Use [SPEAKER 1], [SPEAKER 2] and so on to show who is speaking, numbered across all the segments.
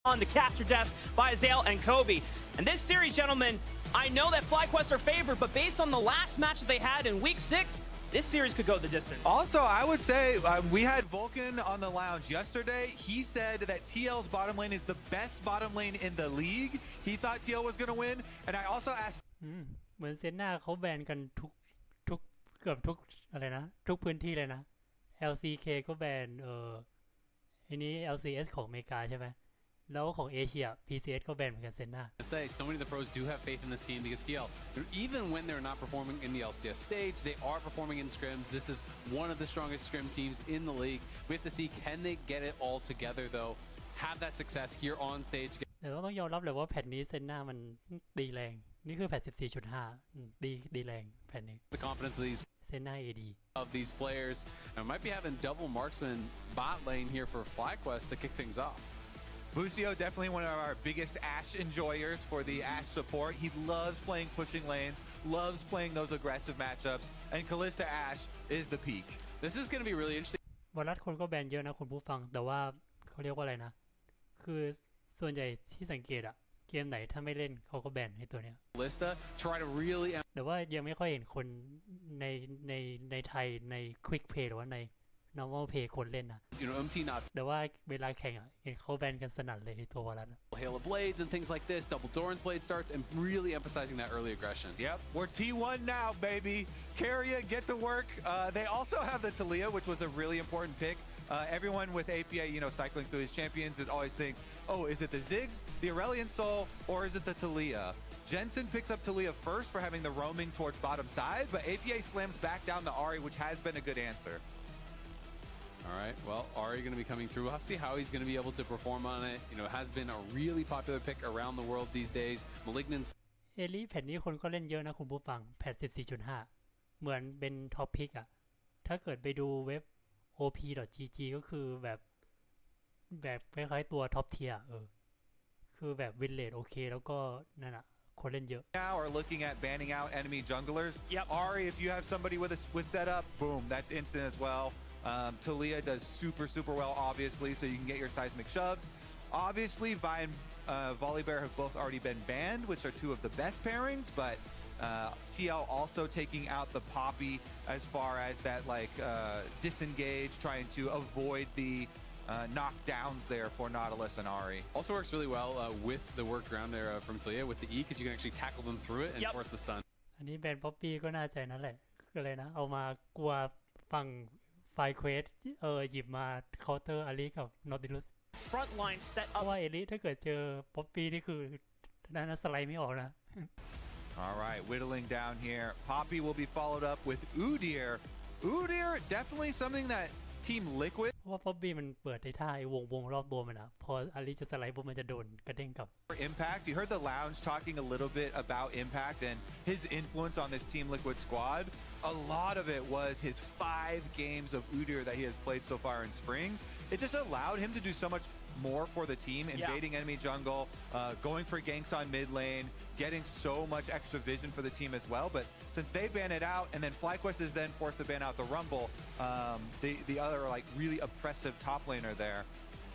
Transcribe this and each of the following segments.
[SPEAKER 1] on the caster desk by Zale and Kobe. And this series, gentlemen, I know that FlyQuest are favored, but based on the last match that they had in Week 6, this series could go the distance.
[SPEAKER 2] Also, I would say we had Vulcan on the lounge yesterday. He said that TL's bottom lane is the best bottom lane in the league. He thought TL was going to win. And I also asked...
[SPEAKER 3] เหมือนเซนน่าเขาแบนกันทุกเกือบทุกอะไรนะทุกพื้นที่เลยนะ LCK ก็แบนอันนี้ LCS ของอเมริกาใช่ไหมแล้วของเอเชีย PCS ก็แบนเหมือนกันเซนน่า
[SPEAKER 4] Say so many of the pros do have faith in this team because TL, even when they're not performing in the LCS stage, they are performing in scrims. This is one of the strongest scrim teams in the league. We have to see, can they get it all together though, have that success here on stage.
[SPEAKER 3] แต่ต้องยอมรับเลยว่าแผ่นนี้เซนน่ามันดีแรงนี่คือแผ่น 14.5 ดีแรงแผ่นนี้
[SPEAKER 4] The confidence of these
[SPEAKER 3] เซนน่า AD
[SPEAKER 4] of these players and might be having double marksman bot lane here for FlyQuest to kick things off.
[SPEAKER 2] Bucio, definitely one of our biggest Ashe enjoyers for the Ashe support. He loves playing pushing lanes, loves playing those aggressive matchups, and Kalista Ashe is the peak.
[SPEAKER 4] This is going to be really interesting.
[SPEAKER 3] วอลลัสคนก็แบนเยอะนะคุณผู้ฟังแต่ว่าเขาเรียกว่าอะไรนะคือส่วนใหญ่ที่สังเกตอะเกมไหนถ้าไม่เล่นเขาก็แบนให้ตัวเนี้ย
[SPEAKER 4] Kalista try to really
[SPEAKER 3] แต่ว่ายังไม่ค่อยเห็นคนในไทยใน Quick Play หรือว่าใน Normal Play คนเล่นนะ
[SPEAKER 4] MT not
[SPEAKER 3] แต่ว่าเวลาแข่งอ่ะเห็นเขาแบนกันสนั่นเลยตัววอลลัส
[SPEAKER 4] Hail of Blades and things like this, double Doran's Blade starts and really emphasizing that early aggression.
[SPEAKER 2] Yep, we're T1 now, baby. Carrier, get to work. They also have the Talia, which was a really important pick. Everyone with APA, cycling through his champions always thinks, oh, is it the Ziggs, the Aurelion Soul, or is it the Talia? Jensen picks up Talia first for having the roaming towards bottom side, but APA slams back down the Ahri, which has been a good answer.
[SPEAKER 4] All right, well, Ahri going to be coming through. We'll have to see how he's going to be able to perform on it. It has been a really popular pick around the world these days. Malignant.
[SPEAKER 3] เอลิแผ่นนี้คนก็เล่นเยอะนะคุณผู้ฟังแผ่น 14.5 เหมือนเป็นท็อปพิกอะถ้าเกิดไปดูเว็บ op.gg ก็คือแบบคล้ายๆตัวท็อปเทียร์คือแบบวินเลทโอเคแล้วก็นั่นอะคนเล่นเยอะ
[SPEAKER 2] Now are looking at banning out enemy junglers.
[SPEAKER 1] Yep.
[SPEAKER 2] Ahri, if you have somebody with setup, boom, that's instant as well. Talia does super well, obviously, so you can get your seismic shoves. Obviously, Vi and Volibear have both already been banned, which are two of the best pairings, but TL also taking out the Poppy as far as that disengage, trying to avoid the knockdowns there for Nautilus and Ahri.
[SPEAKER 4] Also works really well with the workaround there from Talia with the E because you can actually tackle them through it and force the stun.
[SPEAKER 3] อันนี้แบนป๊อปปี้ก็น่าใจนั่นแหละคืออะไรนะเอามากลัวฝั่งไฟเควสหยิบมาเคาน์เตอร์อาริกับนอติลุส
[SPEAKER 1] Front line set
[SPEAKER 3] เพราะ
[SPEAKER 1] up.
[SPEAKER 3] ว่าเอลิถ้าเกิดเจอป๊อปปี้นี่คือนั่นสไลด์ไม่ออกนะ
[SPEAKER 2] All right, whittling down here. Poppy will be followed up with Udyr. Udyr, definitely something that Team Liquid.
[SPEAKER 3] เพราะว่าป๊อปปี้มันเปิดในท่าไอ้วงรอบตัวมันนะพออาริจะสไลด์ปุ๊บมันจะโดนกระเด้งกลับ
[SPEAKER 2] Impact. You heard the lounge talking a little bit about Impact and his influence on this Team Liquid squad. A lot of it was his 5 games of Udyr that he has played so far in spring. It just allowed him to do so much more for the team, invading enemy jungle, going for ganks on mid lane, getting so much extra vision for the team as well. But since they ban it out, and then FlyQuest is then forced to ban out the Rumble, the other really oppressive top laner there,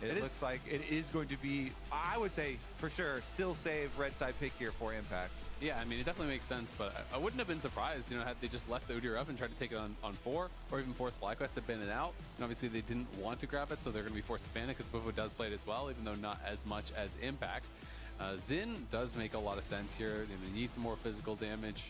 [SPEAKER 2] it looks like it is going to be, I would say for sure, still save red side pick here for Impact.
[SPEAKER 4] Yeah, I mean, it definitely makes sense, but I wouldn't have been surprised, had they just left the Udyr up and tried to take it on 4, or even forced FlyQuest to ban it out. And obviously they didn't want to grab it, so they're going to be forced to ban it because Buffo does play it as well, even though not as much as Impact. Xin does make a lot of sense here. They need some more physical damage,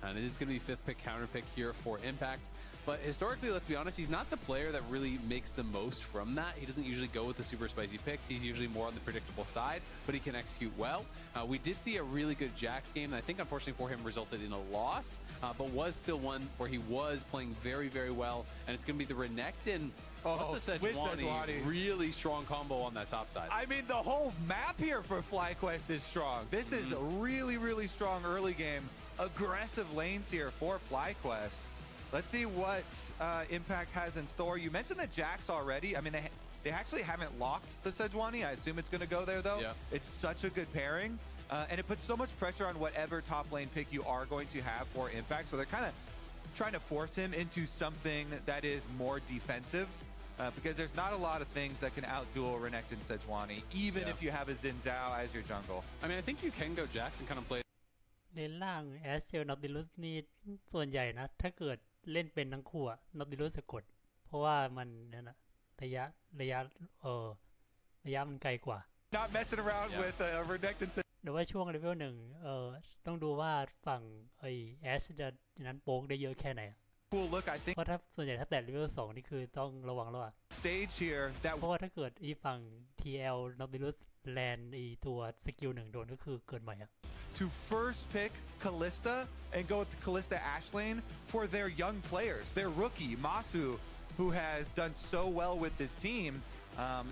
[SPEAKER 4] and it is going to be 5th pick, counter pick here for Impact. But historically, let's be honest, he's not the player that really makes the most from that. He doesn't usually go with the super spicy picks. He's usually more on the predictable side, but he can execute well. We did see a really good Jax game, and I think unfortunately for him resulted in a loss, but was still one where he was playing very well. And it's going to be the Renekton plus the Sejuani. Really strong combo on that top side.
[SPEAKER 2] I mean, the whole map here for FlyQuest is strong. This is a really strong early game. Aggressive lanes here for FlyQuest. Let's see what Impact has in store. You mentioned the Jax already. I mean, they actually haven't locked the Sejuani. I assume it's going to go there, though. Yeah. It's such a good pairing. And it puts so much pressure on whatever top lane pick you are going to have for Impact. So they're kind of trying to force him into something that is more defensive. because there's not a lot of things that can outduel Renekton Sejuani, even if you have a Xin Zhao as your jungle.
[SPEAKER 4] I mean, I think you can go Jackson kind of play
[SPEAKER 3] เลนล่างแอสเซลนอติลุสนี่ส่วนใหญ่นะถ้าเกิดเล่นเป็นทั้งคู่อะนอติลุสจะกดเพราะว่ามันนั่นนะระยะมันไกลกว่า
[SPEAKER 2] Not messing around with Renekton.
[SPEAKER 3] หรือว่าช่วงเลเวลหนึ่งต้องดูว่าฝั่งไอแอชจะนั้นโป๊กได้เยอะแค่ไหน
[SPEAKER 2] Cool look, I think.
[SPEAKER 3] เพราะถ้าส่วนใหญ่ถ้าแต่เลเวล2นี่คือต้องระวังแล้วอะ
[SPEAKER 2] Stage here that
[SPEAKER 3] เพราะว่าถ้าเกิดอีฝั่ง TL นอติลุสแลนด์อีตัวสกิล1โดนก็คือเกิดใหม่อะ
[SPEAKER 2] to first pick Kalista and go with the Kalista Ashe lane for their young players, their rookie Masu, who has done so well with this team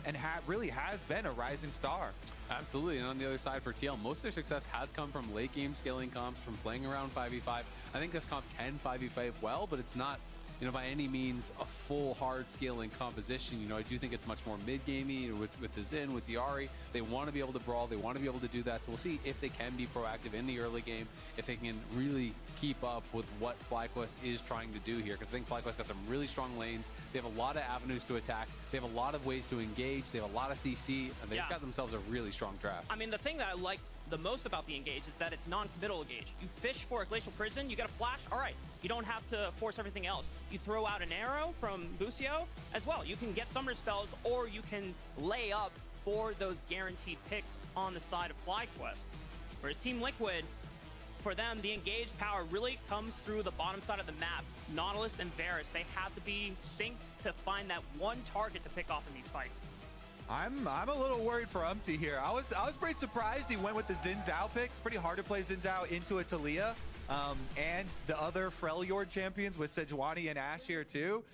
[SPEAKER 2] and really has been a rising star.
[SPEAKER 4] Absolutely, and on the other side for TL, most of their success has come from late game scaling comps, from playing around 5v5. I think this comp can 5v5 well, but it's not, you know, by any means a full hard scaling composition. You know, I do think it's much more mid-gamey with the Xin, with the Ahri. They want to be able to brawl, they want to be able to do that. So we'll see if they can be proactive in the early game, if they can really keep up with what FlyQuest is trying to do here. Because I think FlyQuest got some really strong lanes. They have a lot of avenues to attack. They have a lot of ways to engage. They have a lot of CC, and they've got themselves a really strong draft.
[SPEAKER 1] I mean, the thing that I like the most about the engage is that it's non-committal engage. You fish for a Glacial Prison, you get a flash, all right. You don't have to force everything else. You throw out an arrow from Busio as well. You can get summoner spells, or you can lay up for those guaranteed picks on the side of FlyQuest. Whereas Team Liquid, for them, the engaged power really comes through the bottom side of the map. Nautilus and Varus, they have to be synced to find that one target to pick off in these fights.
[SPEAKER 2] I'm a little worried for Umti here. I was pretty surprised he went with the Xin Zhao pick. It's pretty hard to play Xin Zhao into a Talia. And the other Freljord champions with Sejuani and Ashe here too.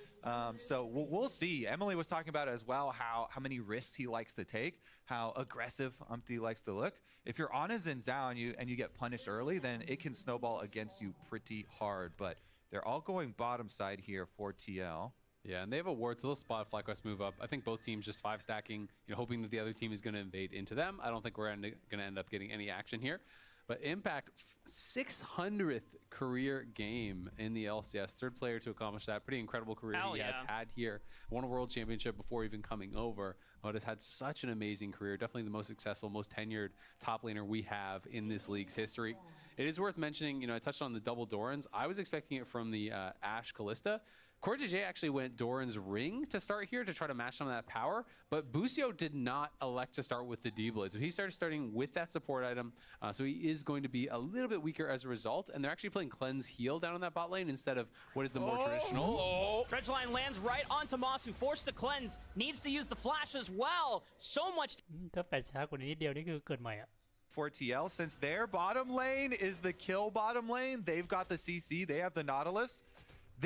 [SPEAKER 2] So we'll see. Emily was talking about it as well, how many risks he likes to take, how aggressive Umti likes to look. If you're on a Xin Zhao and you get punished early, then it can snowball against you pretty hard. But they're all going bottom side here for TL.
[SPEAKER 4] Yeah, and they have a ward, so they'll spot FlyQuest move up. I think both teams just 5-stacking, you know, hoping that the other team is going to invade into them. I don't think we're going to end up getting any action here. But Impact, 600th career game in the LCS. Third player to accomplish that. Pretty incredible career he has had here. Won a world championship before even coming over. But has had such an amazing career. Definitely the most successful, most tenured top laner we have in this league's history. It is worth mentioning, you know, I touched on the double Dorans. I was expecting it from the Ashe Kalista. CoreJJ actually went Doran's Ring to start here to try to match some of that power, but Busio did not elect to start with the D-Blade. So he starting with that support item, so he is going to be a little bit weaker as a result, and they're actually playing Cleanse Heal down in that bot lane instead of what is the more traditional.
[SPEAKER 1] Dredgeline lands right onto Masu, forced to cleanse, needs to use the flash as well. So much.
[SPEAKER 3] ถ้าแฟลชช้ากว่านี้นิดเดียวนี่คือเกิดใหม่อะ
[SPEAKER 2] For TL, since their bottom lane is the kill bottom lane, they've got the CC, they have the Nautilus.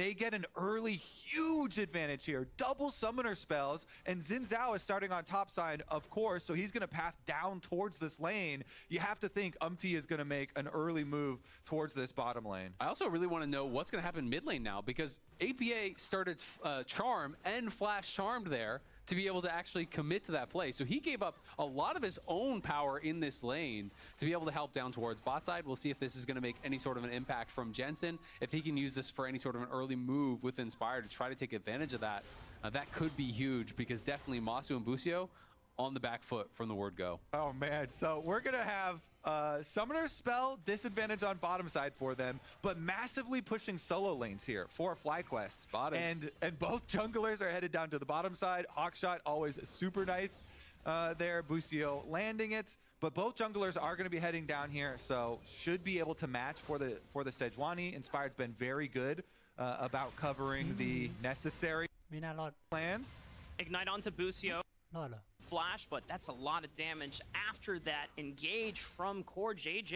[SPEAKER 2] They get an early huge advantage here. Double summoner spells, and Xin Zhao is starting on top side, of course, so he's going to path down towards this lane. You have to think Umti is going to make an early move towards this bottom lane.
[SPEAKER 4] I also really want to know what's going to happen mid lane now, because APA started Charm and Flash Charmed there to be able to actually commit to that play. So he gave up a lot of his own power in this lane to be able to help down towards bot side. We'll see if this is going to make any sort of an impact from Jensen, if he can use this for any sort of an early move with Inspire to try to take advantage of that. That could be huge, because definitely Masu and Busio on the back foot from the word go.
[SPEAKER 2] Oh man, so we're gonna have Summoner Spell disadvantage on bottom side for them, but massively pushing solo lanes here for FlyQuest.
[SPEAKER 4] Spotted.
[SPEAKER 2] And both junglers are headed down to the bottom side. Hawkshot always super nice there. Busio landing it, but both junglers are going to be heading down here, so should be able to match for the Sejuani. Inspired's been very good about covering the necessary
[SPEAKER 3] ไม่น่ารอด
[SPEAKER 2] plans.
[SPEAKER 1] Ignite onto Busio.
[SPEAKER 3] รอดเหรอ
[SPEAKER 1] Flash, but that's a lot of damage after that engage from CoreJJ.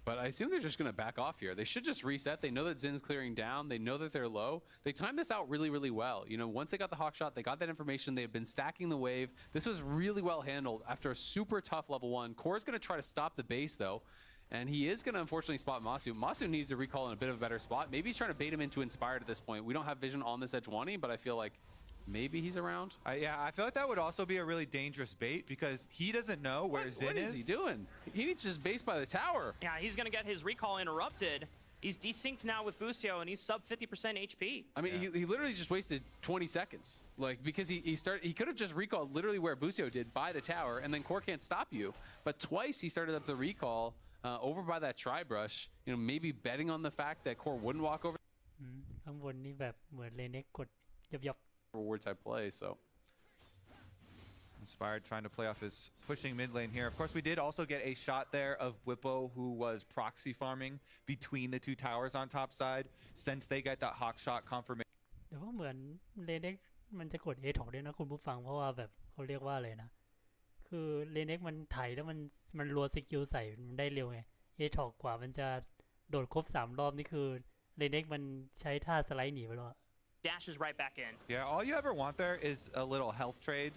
[SPEAKER 4] But I assume they're just going to back off here. They should just reset. They know that Zin's clearing down. They know that they're low. They timed this out really, really well. You know, once they got the Hawkshot, they got that information. They've been stacking the wave. This was really well handled after a super tough level 1. Core's going to try to stop the base, though. And he is going to unfortunately spot Masu. Masu needed to recall in a bit of a better spot. Maybe he's trying to bait him into Inspired at this point. We don't have vision on this Sejuani, but I feel like maybe he's around.
[SPEAKER 2] Yeah, I feel like that would also be a really dangerous bait, because he doesn't know where Xin is.
[SPEAKER 4] What is he doing? He needs to just base by the tower.
[SPEAKER 1] Yeah, he's going to get his recall interrupted. He's desynced now with Busio, and he's sub 50% HP.
[SPEAKER 4] I mean, he literally just wasted 20 seconds, like because he could have just recalled literally where Busio did by the tower, and then Core can't stop you. But twice he started up the recall over by that tri brush. You know, maybe betting on the fact that Core wouldn't walk over.
[SPEAKER 3] ข้างบนนี่แบบเหมือนเลเน็กกดยับ
[SPEAKER 4] Reward type play, so.
[SPEAKER 2] Inspired trying to play off his pushing mid lane here. Of course, we did also get a shot there of Whippo, who was proxy farming between the two towers on top side since they got that hawk shot confirmation.
[SPEAKER 3] แต่ว่าเหมือนเลเน็กมันจะกด A ถอกด้วยนะคุณผู้ฟังเพราะว่าแบบเขาเรียกว่าอะไรนะคือเลเน็กมันไถแล้วมันรัวสกิลใส่มันได้เร็วไง A ถอกกว่ามันจะโดดครบ3รอบนี่คือเลเน็กมันใช้ท่าสไลด์หนีไปแล้ว
[SPEAKER 1] Dashes right back in.
[SPEAKER 2] Yeah, all you ever want there is a little health trade.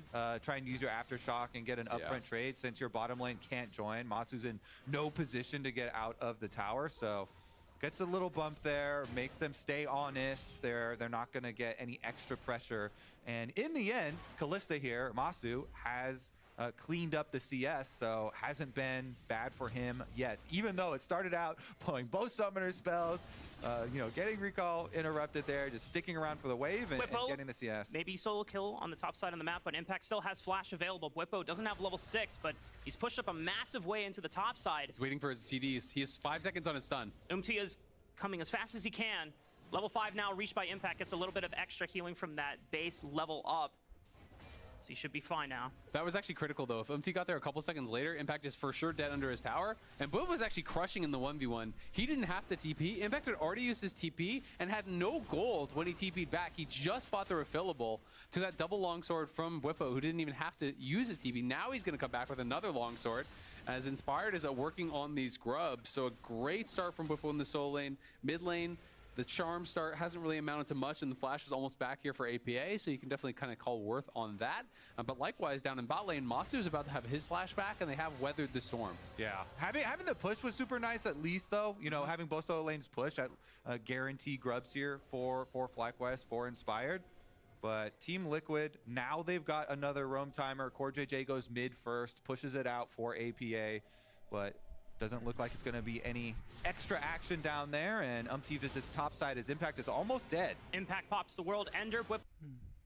[SPEAKER 2] Try and use your aftershock and get an upfront trade since your bottom lane can't join. Masu's in no position to get out of the tower, so gets a little bump there, makes them stay honest. They're not going to get any extra pressure. And in the end, Kalista here, Masu, has cleaned up the CS, so hasn't been bad for him yet. Even though it started out pulling both summoner spells, you know, getting recall interrupted there, just sticking around for the wave and getting the CS.
[SPEAKER 1] Maybe solo kill on the top side of the map, but Impact still has flash available. Whippo doesn't have level 6, but he's pushed up a massive way into the top side.
[SPEAKER 4] He's waiting for his CDs. He has 5 seconds on his stun.
[SPEAKER 1] Umtia's coming as fast as he can. Level 5 now reached by Impact, gets a little bit of extra healing from that base level up. So he should be fine now.
[SPEAKER 4] That was actually critical, though. If MT got there a couple seconds later, Impact is for sure dead under his tower. And Boom was actually crushing in the 1v1. He didn't have to TP. Impact had already used his TP and had no gold when he TP'd back. He just bought the refillable to that double longsword from Whippo, who didn't even have to use his TP. Now he's going to come back with another longsword, as Inspired is working on these grubs. So a great start from Whippo in the solo lane. Mid lane, the charm start hasn't really amounted to much, and the flash is almost back here for APA, so you can definitely kind of call worth on that. But likewise, down in bot lane, Masu is about to have his flash back, and they have weathered the storm.
[SPEAKER 2] Yeah, having the push was super nice. At least though, you know, having both solo lanes push at guarantee grubs here for FlyQuest, for Inspired. But Team Liquid, now they've got another roam timer. Core JJ goes mid first, pushes it out for APA, but doesn't look like it's going to be any extra action down there, and Umti visits topside as Impact is almost dead.
[SPEAKER 1] Impact pops the World Ender. Whip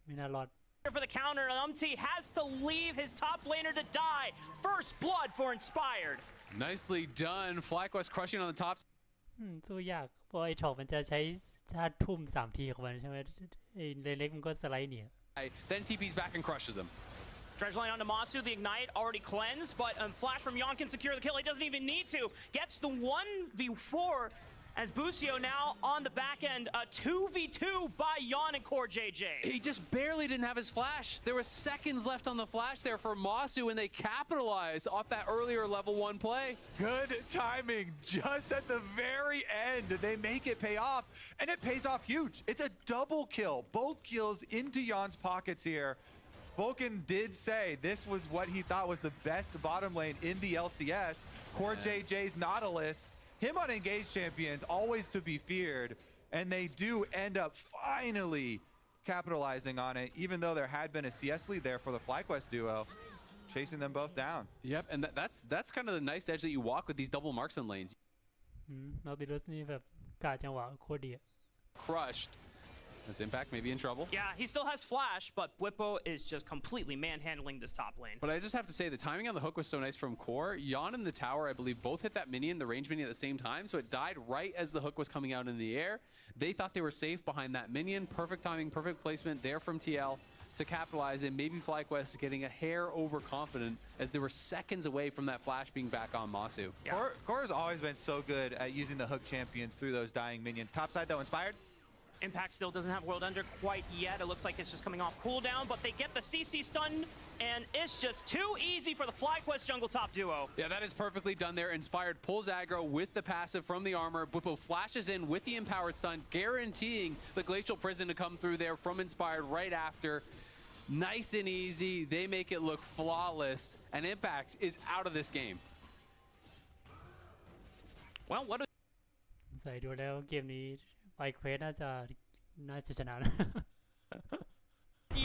[SPEAKER 3] ไม่น่ารอด
[SPEAKER 1] for the counter, and Umti has to leave his top laner to die. First blood for Inspired.
[SPEAKER 4] Nicely done. FlyQuest crushing on the top.
[SPEAKER 3] สู้ยากเพราะไอ้ถอกมันจะใช้ท่าทุ่ม3ทีของมันใช่ไหมไอ้เลเน็กมันก็สไลด์หนี
[SPEAKER 4] Then TP's back and crushes him.
[SPEAKER 1] Dredge line onto Masu, the Ignite already cleansed, but Flash from Yon can secure the kill. He doesn't even need to. Gets the 1v4 as Busio now on the back end. A 2v2 by Yon and Core JJ.
[SPEAKER 4] He just barely didn't have his flash. There were seconds left on the flash there for Masu, and they capitalize off that earlier level 1 play.
[SPEAKER 2] Good timing just at the very end. They make it pay off, and it pays off huge. It's a double kill. Both kills into Yon's pockets here. Vulcan did say this was what he thought was the best bottom lane in the LCS. Core JJ's Nautilus, him on Engaged Champions, always to be feared. And they do end up finally capitalizing on it, even though there had been a CS lead there for the FlyQuest duo, chasing them both down.
[SPEAKER 4] Yep, and that's kind of the nice edge that you walk with these double marksman lanes.
[SPEAKER 3] นาติลัสนี่แบบกะจังหวะโคตรดี
[SPEAKER 4] Crushed. This Impact may be in trouble.
[SPEAKER 1] Yeah, he still has Flash, but Whippo is just completely manhandling this top lane.
[SPEAKER 4] But I just have to say, the timing on the hook was so nice from Core. Yon and the tower, I believe, both hit that minion, the range minion, at the same time, so it died right as the hook was coming out in the air. They thought they were safe behind that minion. Perfect timing, perfect placement there from TL to capitalize, and maybe FlyQuest getting a hair overconfident as they were seconds away from that flash being back on Masu.
[SPEAKER 1] Yeah.
[SPEAKER 2] Core has always been so good at using the hook champions through those dying minions. Topside though, Inspired.
[SPEAKER 1] Impact still doesn't have World Ender quite yet. It looks like it's just coming off cooldown, but they get the CC stun, and it's just too easy for the FlyQuest jungle top duo.
[SPEAKER 4] Yeah, that is perfectly done there. Inspired pulls aggro with the passive from the armor. Whippo flashes in with the empowered stun, guaranteeing the Glacial Prison to come through there from Inspired right after. Nice and easy. They make it look flawless, and Impact is out of this game.
[SPEAKER 1] Well, what
[SPEAKER 3] ใส่ดูแล้วเกมนี้ไฟเควสน่าจะชนะ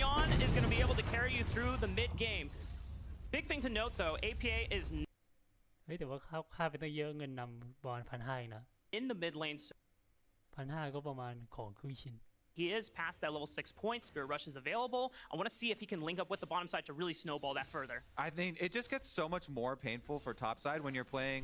[SPEAKER 1] Yon is going to be able to carry you through the mid game. Big thing to note though, APA is
[SPEAKER 3] เฮ้ยแต่ว่าค่าไปตั้งเยอะเงินนำบอล1,500นะ
[SPEAKER 1] in the mid lane
[SPEAKER 3] 1,500 ก็ประมาณของครึ่งชิ้น
[SPEAKER 1] He is past that level 6 point. Spirit Rush is available. I want to see if he can link up with the bottom side to really snowball that further.
[SPEAKER 2] I think it just gets so much more painful for topside when you're playing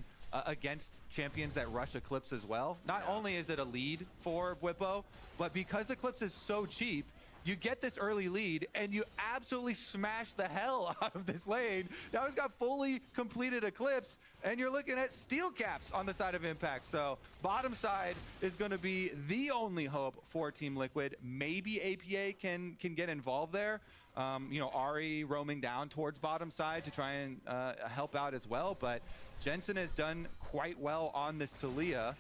[SPEAKER 2] against champions that rush Eclipse as well. Not only is it a lead for Whippo, but because Eclipse is so cheap, you get this early lead and you absolutely smash the hell out of this lane. Now he's got fully completed Eclipse and you're looking at steel caps on the side of Impact. So bottom side is going to be the only hope for Team Liquid. Maybe APA can get involved there. You know, Ari roaming down towards bottom side to try and help out as well. But Jensen has done quite well on this Talia,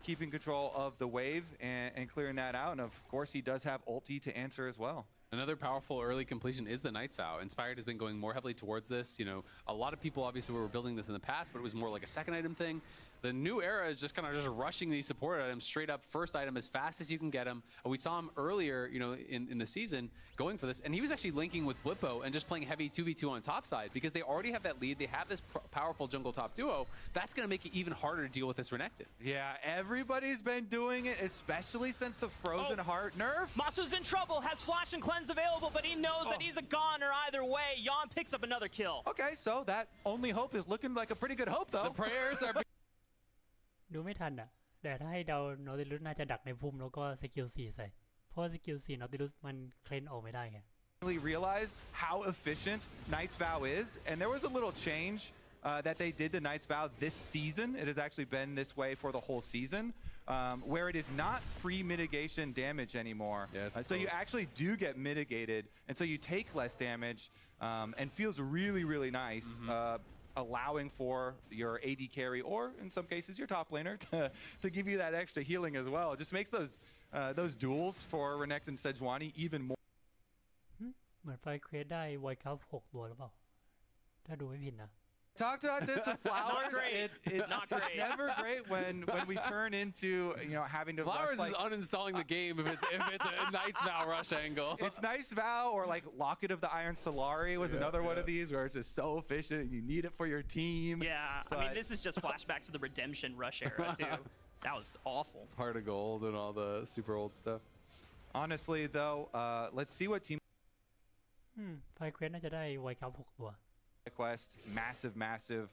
[SPEAKER 2] keeping control of the wave and clearing that out. And of course, he does have ulti to answer as well.
[SPEAKER 4] Another powerful early completion is the Knight's Vow. Inspired has been going more heavily towards this. You know, a lot of people obviously were building this in the past, but it was more like a second item thing. The new era is just kind of just rushing these support items straight up first item as fast as you can get them. We saw him earlier, you know, in the season going for this, and he was actually linking with Blippo and just playing heavy 2v2 on top side because they already have that lead. They have this powerful jungle top duo. That's going to make it even harder to deal with this Renekton.
[SPEAKER 2] Yeah, everybody's been doing it, especially since the Frozen Heart nerf.
[SPEAKER 1] Masu's in trouble, has Flash and Cleanse available, but he knows that he's a goner either way. Yon picks up another kill.
[SPEAKER 2] Okay, so that only hope is looking like a pretty good hope, though.
[SPEAKER 4] The prayers are
[SPEAKER 3] ดูไม่ทันอ่ะแต่ถ้าให้เดานอติลุสน่าจะดักในพุ่มแล้วก็สกิล4ใส่เพราะสกิล4นอติลุสมันเคลนออกไม่ได้ไง
[SPEAKER 2] Realized how efficient Knight's Vow is, and there was a little change that they did to Knight's Vow this season. It has actually been this way for the whole season, where it is not pre-mitigation damage anymore.
[SPEAKER 4] Yeah,
[SPEAKER 2] so you actually do get mitigated, and so you take less damage, and feels really, really nice. Allowing for your AD carry, or in some cases your top laner, to give you that extra healing as well. It just makes those duels for Renekton and Sejuani even more.
[SPEAKER 3] เหมือนไฟเควสได้ไวคัพ6 ตัวหรือเปล่าถ้าดูไม่ผิดนะ
[SPEAKER 2] Talked about this with Flowers.
[SPEAKER 1] Not great.
[SPEAKER 2] It's
[SPEAKER 1] Not great.
[SPEAKER 2] It's never great when we turn into, you know, having to
[SPEAKER 4] Flowers
[SPEAKER 2] rush,
[SPEAKER 4] is
[SPEAKER 2] like,
[SPEAKER 4] uninstalling the game if it's a Knight's Vow rush angle.
[SPEAKER 2] it's Nice Vow or like Locket of the Iron Solari was another one of these where it's just so efficient and you need it for your team.
[SPEAKER 1] Yeah, I mean, this is just flashbacks to the Redemption Rush era, too. That was awful.
[SPEAKER 4] Heart of Gold and all the super old stuff.
[SPEAKER 2] Honestly, though, let's see what Team
[SPEAKER 3] ไฟเควสน่าจะได้ไวคัพ6 ตัว
[SPEAKER 2] Quest, massive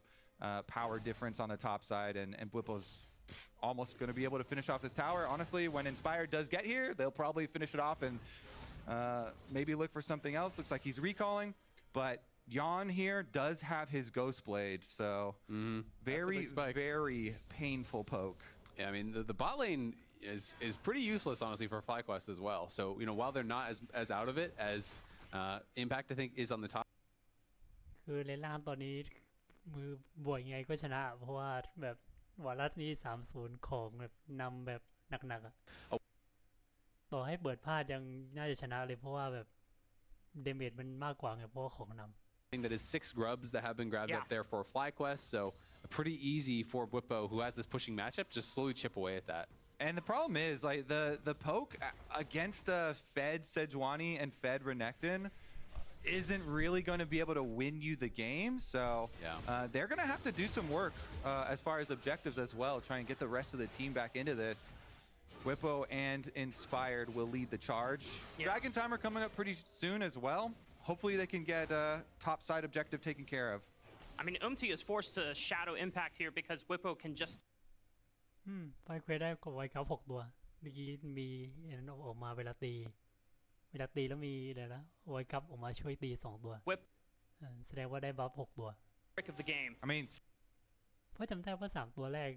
[SPEAKER 2] power difference on the top side, and Blippo's almost going to be able to finish off this tower. Honestly, when Inspired does get here, they'll probably finish it off and maybe look for something else. Looks like he's recalling, but Yon here does have his Ghost Blade, so very painful poke.
[SPEAKER 4] Yeah, I mean the bot lane is pretty useless honestly for FlyQuest as well. So you know while they're not as out of it as Impact I think is on the top.
[SPEAKER 3] คือเลนล่างตอนนี้มือบวกยังไงก็ชนะเพราะว่าแบบวารัสนี้ 3-0 ของแบบนำแบบหนักๆอ่ะต่อให้เปิดพลาดยังน่าจะชนะเลยเพราะว่าแบบเดเมจมันมากกว่าไงเพราะว่าของนำ
[SPEAKER 4] That is 6 grubs that have been grabbed up there for FlyQuest, so pretty easy for Whippo who has this pushing matchup just slowly chip away at that.
[SPEAKER 2] And the problem is like the poke against Fed Sejuani and Fed Renekton isn't really going to be able to win you the game, so they're going to have to do some work as far as objectives as well, try and get the rest of the team back into this. Whippo and Inspired will lead the charge. Dragon Timer coming up pretty soon as well. Hopefully they can get top side objective taken care of.
[SPEAKER 1] I mean, Umti is forced to shadow Impact here because Whippo can just
[SPEAKER 3] ไฟเควสได้กับไวคัพ6 ตัวเมื่อกี้มีออกมาเวลาตีแล้วมีอะไรนะไวคัพออกมาช่วยตี2 ตัว
[SPEAKER 1] whip
[SPEAKER 3] แสดงว่าได้บัฟ6 ตัว
[SPEAKER 1] trick of the game.
[SPEAKER 2] I mean,
[SPEAKER 3] เพราะจำได้ว่า3 ตัวแรก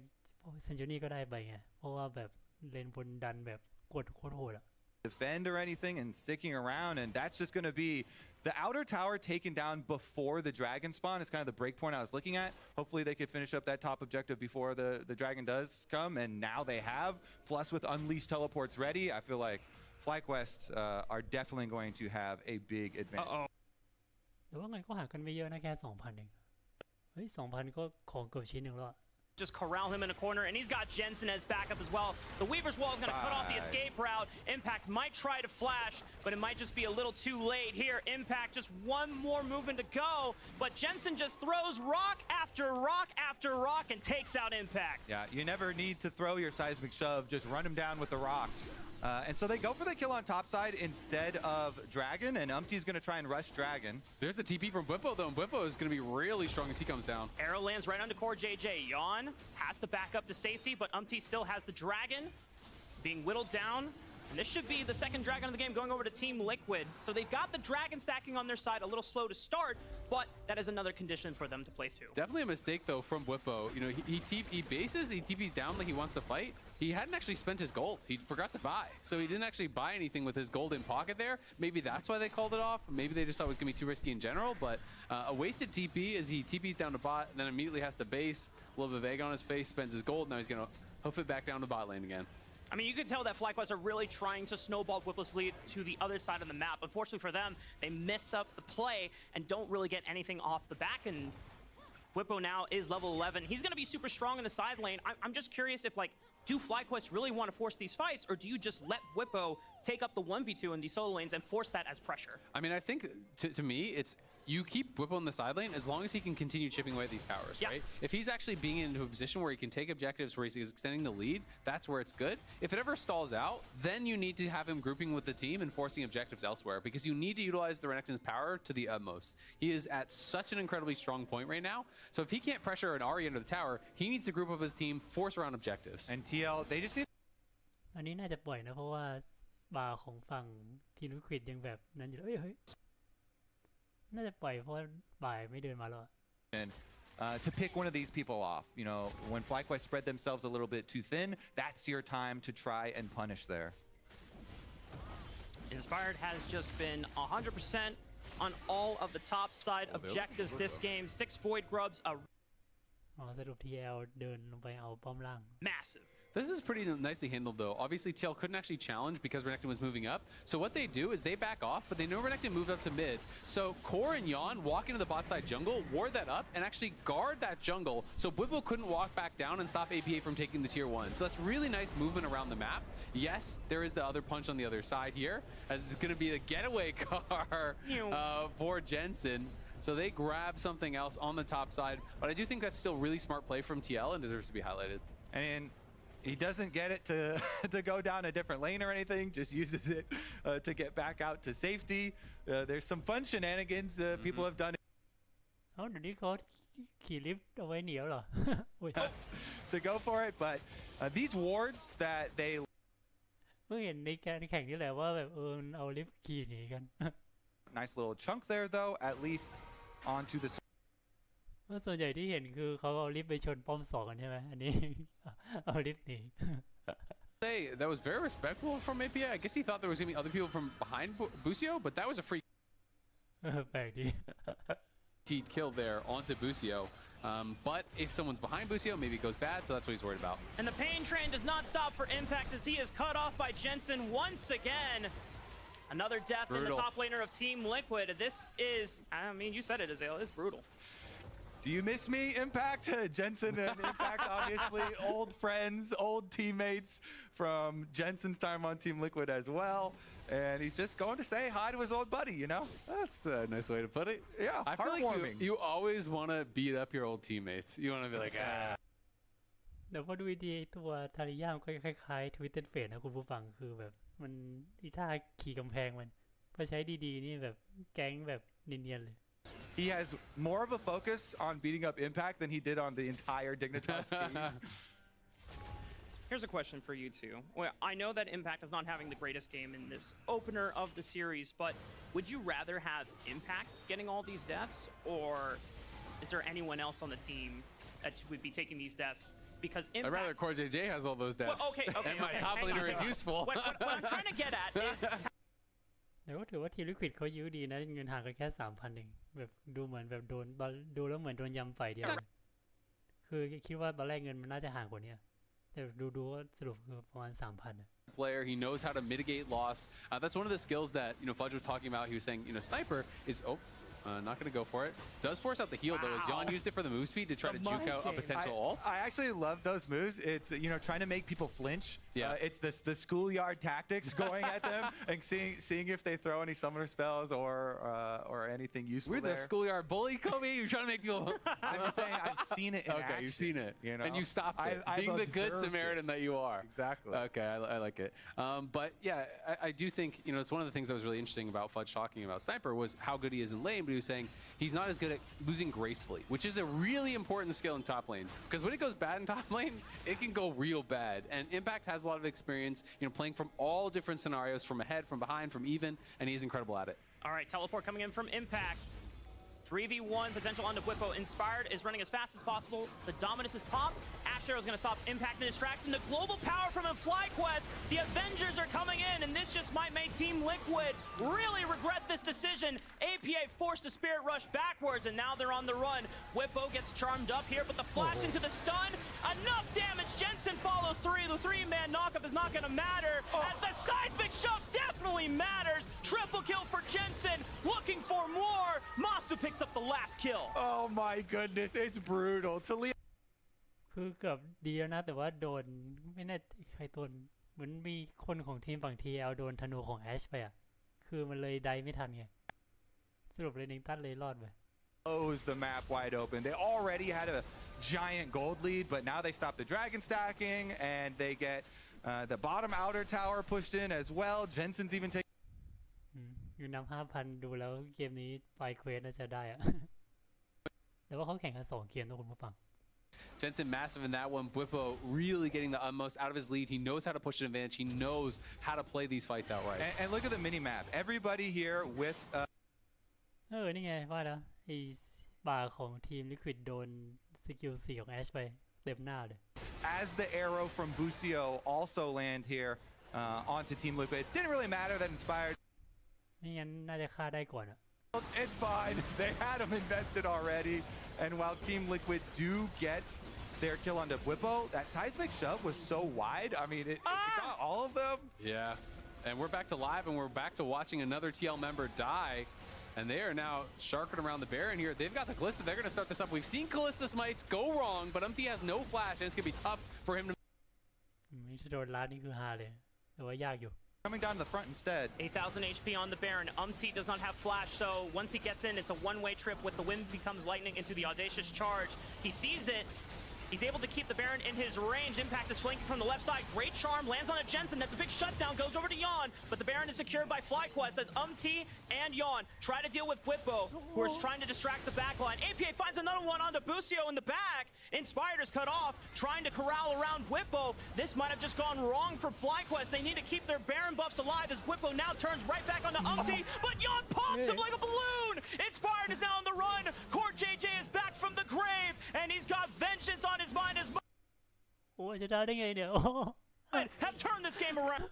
[SPEAKER 3] เซนจูนี่ก็ได้ไปไงเพราะว่าแบบเลนบนดันแบบกดโคตรโหดอ่ะ
[SPEAKER 2] defend or anything and sticking around, and that's just going to be the outer tower taken down before the dragon spawn. Is kind of the break point I was looking at. Hopefully they could finish up that top objective before the dragon does come, and now they have. Plus with Unleashed teleports ready, I feel like FlyQuest are definitely going to have a big advantage.
[SPEAKER 3] แต่ว่าไงก็หากันไม่เยอะนะแค่ 2,000 เองเฮ้ย 2,000 ก็ของเกือบชิ้นหนึ่งแล้ว
[SPEAKER 1] just corral him in a corner, and he's got Jensen as backup as well. The Weaver's Wall is going to cut off the escape route. Impact might try to flash, but it might just be a little too late here. Impact just one more movement to go, but Jensen just throws rock after rock after rock and takes out Impact.
[SPEAKER 2] Yeah, you never need to throw your seismic shove, just run him down with the rocks. And so they go for the kill on top side instead of Dragon, and Umpty's going to try and rush Dragon.
[SPEAKER 4] There's the TP from Bwipo, though, and Bwipo is going to be really strong as he comes down.
[SPEAKER 1] Arrow lands right onto core JJ. Yawn has to back up to safety, but Umpty still has the Dragon being whittled down. And this should be the second Dragon of the game going over to Team Liquid. So they've got the Dragon stacking on their side, a little slow to start, but that is another condition for them to play through.
[SPEAKER 4] Definitely a mistake, though, from Bwipo. You know, he bases, he TPs down like he wants to fight. He hadn't actually spent his gold. He forgot to buy. So he didn't actually buy anything with his gold in pocket there. Maybe that's why they called it off. Maybe they just thought it was going to be too risky in general. But a wasted TP as he TPs down to bot, and then immediately has to base. A little bit of egg on his face, spends his gold. Now he's going to hoof it back down to bot lane again.
[SPEAKER 1] I mean, you can tell that FlyQuest are really trying to snowball Bwipo's lead to the other side of the map. Unfortunately for them, they mess up the play and don't really get anything off the back end. Bwipo now is level 11. He's going to be super strong in the side lane. I'm just curious if, like, do FlyQuest really want to force these fights, or do you just let Bwipo take up the 1v2 in these solo lanes and force that as pressure?
[SPEAKER 4] I mean, I think, to me, it's you keep Bwipo in the side lane as long as he can continue chipping away at these towers, right? If he's actually being into a position where he can take objectives, where he's extending the lead, that's where it's good. If it ever stalls out, then you need to have him grouping with the team and forcing objectives elsewhere, because you need to utilize the Renekton's power to the utmost. He is at such an incredibly strong point right now. So if he can't pressure an Ahri under the tower, he needs to group up his team, force around objectives.
[SPEAKER 2] And TL, they just need
[SPEAKER 3] อันนี้น่าจะปล่อยนะเพราะว่าบาร์ของฝั่งทีมลิควิดยังแบบนั้นอยู่เฮ้ยน่าจะปล่อยเพราะบ่ายไม่เดินมาแล้ว
[SPEAKER 2] to pick one of these people off. You know, when FlyQuest spread themselves a little bit too thin, that's your time to try and punish there.
[SPEAKER 1] Inspired has just been 100% on all of the top side objectives this game. 6 Void Grubs, a
[SPEAKER 3] สรุป TL เดินลงไปเอาป้อมล่าง
[SPEAKER 1] massive.
[SPEAKER 4] This is pretty nicely handled, though. Obviously, TL couldn't actually challenge because Renekton was moving up. So what they do is they back off, but they know Renekton moved up to mid. So Core and Yawn walk into the bot side jungle, ward that up, and actually guard that jungle so Bwipo couldn't walk back down and stop APA from taking the tier 1. So that's really nice movement around the map. Yes, there is the other punch on the other side here, as it's going to be the getaway car for Jensen. So they grab something else on the top side, but I do think that's still really smart play from TL and deserves to be highlighted.
[SPEAKER 2] And he doesn't get it to to go down a different lane or anything, just uses it to get back out to safety. There's some fun shenanigans people have done
[SPEAKER 3] เอ้าเดี๋ยวนี้เขาขี่ลิฟต์เอาไว้เหนียวเหรอ
[SPEAKER 2] to go for it, but these wards that they
[SPEAKER 3] เพิ่งเห็นในการแข่งนี่แหละว่าแบบเอาลิฟต์ขี่หนีกัน
[SPEAKER 2] nice little chunk there though, at least onto the
[SPEAKER 3] ว่าส่วนใหญ่ที่เห็นคือเขาเอาลิฟต์ไปชนป้อม2กันใช่ไหมอันนี้ เอาลิฟต์หนี
[SPEAKER 4] Hey, that was very respectful from APA. I guess he thought there was going to be other people from behind Busio, but that was a free
[SPEAKER 3] แปลกดี
[SPEAKER 4] kill there onto Busio. But if someone's behind Busio, maybe it goes bad, so that's what he's worried about.
[SPEAKER 1] And the pain train does not stop for Impact as he is cut off by Jensen once again. Another death in the top laner of Team Liquid. This is, I mean, you said it, Azale, it's brutal.
[SPEAKER 2] Do you miss me, Impact? Jensen and Impact, obviously, old friends, old teammates from Jensen's time on Team Liquid as well. And he's just going to say hi to his old buddy, you know?
[SPEAKER 4] That's a nice way to put it.
[SPEAKER 2] Yeah,
[SPEAKER 4] I feel
[SPEAKER 2] heartwarming.
[SPEAKER 4] like you always want to beat up your old teammates. You want to be like, ah.
[SPEAKER 3] แต่พอดูดีตัวทาริยามก็คล้ายๆทวิตเตอร์เฟสนะคุณผู้ฟังคือแบบมันอีท่าขี่กำแพงมันพอใช้ดีๆนี่แบบแก๊งแบบเนียนๆเลย
[SPEAKER 2] He has more of a focus on beating up Impact than he did on the entire Dignitas team.
[SPEAKER 1] Here's a question for you two. Well, I know that Impact is not having the greatest game in this opener of the series, but would you rather have Impact getting all these deaths, or is there anyone else on the team that would be taking these deaths? Because Impact...
[SPEAKER 4] I'd rather Core JJ has all those deaths.
[SPEAKER 1] Well, okay,
[SPEAKER 4] and my top laner is useful.
[SPEAKER 1] What I'm trying to get at is...
[SPEAKER 3] แต่ก็ถือว่าทีมลิควิดเขายื้อดีนะเงินห่างกันแค่ 3,000 เองแบบดูเหมือนแบบโดนดูแล้วเหมือนโดนยำฝ่ายเดียวเลยคือคิดว่าตอนแรกเงินมันน่าจะห่างกว่านี้แต่ดูว่าสรุปคือประมาณ 3,000
[SPEAKER 4] player, he knows how to mitigate loss. That's one of the skills that Fudge was talking about. He was saying, Sniper is Not going to go for it. Does force out the heal, though, as Yon used it for the move speed to try to juke out a potential ult.
[SPEAKER 2] I actually love those moves. It's, trying to make people flinch.
[SPEAKER 4] Yeah.
[SPEAKER 2] It's the schoolyard tactics going at them and seeing if they throw any summoner spells or anything useful.
[SPEAKER 4] We're the schoolyard bully, Kobe. You're trying to make people.
[SPEAKER 2] I'm just saying I've seen it in action.
[SPEAKER 4] You've seen it.
[SPEAKER 2] You know?
[SPEAKER 4] And you stopped it.
[SPEAKER 2] I've
[SPEAKER 4] Being the good
[SPEAKER 2] observed
[SPEAKER 4] Samaritan that you are.
[SPEAKER 2] Exactly.
[SPEAKER 4] Okay, I like it. But yeah, I do think, it's one of the things that was really interesting about Fudge talking about Sniper was how good he is in lane, but he was saying he's not as good at losing gracefully, which is a really important skill in top lane. Because when it goes bad in top lane, it can go real bad. And Impact has a lot of experience, playing from all different scenarios, from ahead, from behind, from even, and he's incredible at it.
[SPEAKER 1] All right, teleport coming in from Impact. 3v1 potential onto Whippo. Inspired is running as fast as possible. The Dominus is popped. Ash Arrow is going to stop Impact and distracts him. The global power from a FlyQuest. The Avengers are coming in, and this just might make Team Liquid really regret this decision. APA forced a Spirit Rush backwards, and now they're on the run. Whippo gets charmed up here, but the flash into the stun. Enough damage. Jensen follows through. The three-man knockup is not going to matter. As the seismic shove definitely matters. Triple kill for Jensen. Looking for more. Masu picks up the last kill.
[SPEAKER 2] Oh my goodness, it's brutal. Talia
[SPEAKER 3] คือเกือบดีแล้วนะแต่ว่าโดนไม่แน่ใครโดนเหมือนมีคนของทีมฝั่ง TL โดนธนูของแอชไปอ่ะคือมันเลยไดไม่ทันไงสรุปเลยนิงตันเลยรอดไป
[SPEAKER 2] blows the map wide open. They already had a giant gold lead, but now they stop the dragon stacking and they get the bottom outer tower pushed in as well. Jensen's even taking
[SPEAKER 3] อยู่นำ 5,000 ดูแล้วเกมนี้ไฟเควสน่าจะได้อะ แต่ว่าเขาแข่งกัน2 เกมนะคุณผู้ฟัง
[SPEAKER 4] Jensen massive in that one. Bwipo really getting the utmost out of his lead. He knows how to push an advantage. He knows how to play these fights outright.
[SPEAKER 2] and look at the mini map. Everybody here with
[SPEAKER 3] นี่ไงว่าแล้วไอ้บ่าของทีมลิควิดโดนสกิล4ของแอชไปเต็มหน้าเลย
[SPEAKER 2] as the arrow from Busio also land here onto Team Liquid. Didn't really matter that Inspired.
[SPEAKER 3] ไม่งั้นน่าจะฆ่าได้ก่อนอะ
[SPEAKER 2] It's fine. They had him invested already. And while Team Liquid do get their kill onto Bwipo, that seismic shove was so wide. I mean, it got all of them.
[SPEAKER 4] Yeah. And we're back to live, and we're back to watching another TL member die. And they are now sharking around the Baron here. They've got the Callista. They're going to start this up. We've seen Callista Smites go wrong, but Umti has no flash, and it's going to be tough for him to...
[SPEAKER 3] ไม่ใช่โดนล้านนี่คือฮาเลยแต่ว่ายากอยู่
[SPEAKER 2] Coming down to the front instead.
[SPEAKER 1] 8,000 HP on the Baron. Umti does not have flash, so once he gets in, it's a one-way trip with the wind becomes lightning into the audacious charge. He sees it. He's able to keep the Baron in his range. Impact is flanking from the left side. Great charm, lands on a Jensen. That's a big shutdown, goes over to Yon. But the Baron is secured by FlyQuest as Umti and Yon try to deal with Bwipo, who is trying to distract the backline. APA finds another one onto Busio in the back. Inspired is cut off, trying to corral around Bwipo. This might have just gone wrong for FlyQuest. They need to keep their Baron buffs alive as Bwipo now turns right back onto Umti. But Yon pops him like a balloon. Inspired is now on the run. Core JJ is back from the grave, and he's got vengeance on his mind as
[SPEAKER 3] โอ้จะได้ได้ไงเนี่ย โอ้
[SPEAKER 1] have turned this game around.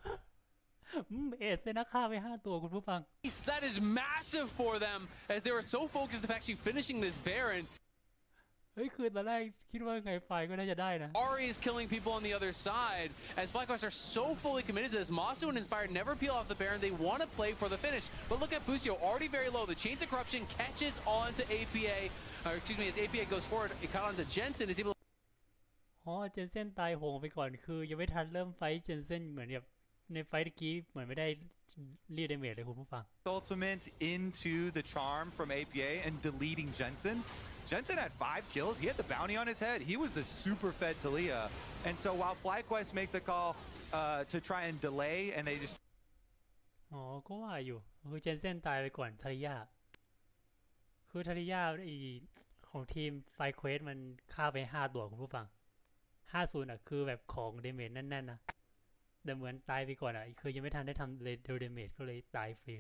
[SPEAKER 3] เอสเลยนะฆ่าไป5 ตัวคุณผู้ฟัง
[SPEAKER 4] That is massive for them, as they were so focused on actually finishing this Baron.
[SPEAKER 3] เฮ้ยคือตอนแรกคิดว่าไงไฟก็น่าจะได้นะ
[SPEAKER 4] Ari is killing people on the other side, as FlyQuest are so fully committed to this. Masu and Inspired never peel off the Baron. They want to play for the finish. But look at Busio, already very low. The Chains of Corruption catches on to APA, or excuse me, as APA goes forward, it caught on to Jensen, is able
[SPEAKER 3] อ๋อเจนเซ่นตายโหงไปก่อนคือยังไม่ทันเริ่มไฟท์เจนเซ่นเหมือนแบบในไฟท์ตะกี้เหมือนไม่ได้รีดดาเมจเลยคุณผู้ฟัง
[SPEAKER 2] Ultimate into the charm from APA and deleting Jensen. Jensen had 5 kills. He had the bounty on his head. He was the super fed Talia. And so while FlyQuest make the call to try and delay, and they just
[SPEAKER 3] อ๋อก็ว่าอยู่คือเจนเซ่นตายไปก่อนทาริยาคือทาริยาไอของทีมไฟเควสมันฆ่าไป5 ตัวคุณผู้ฟัง50อ่ะคือแบบของเดเมจแน่นๆนะแต่เหมือนตายไปก่อนอ่ะคือยังไม่ทันได้ทำเดเมจก็เลยตายฟรี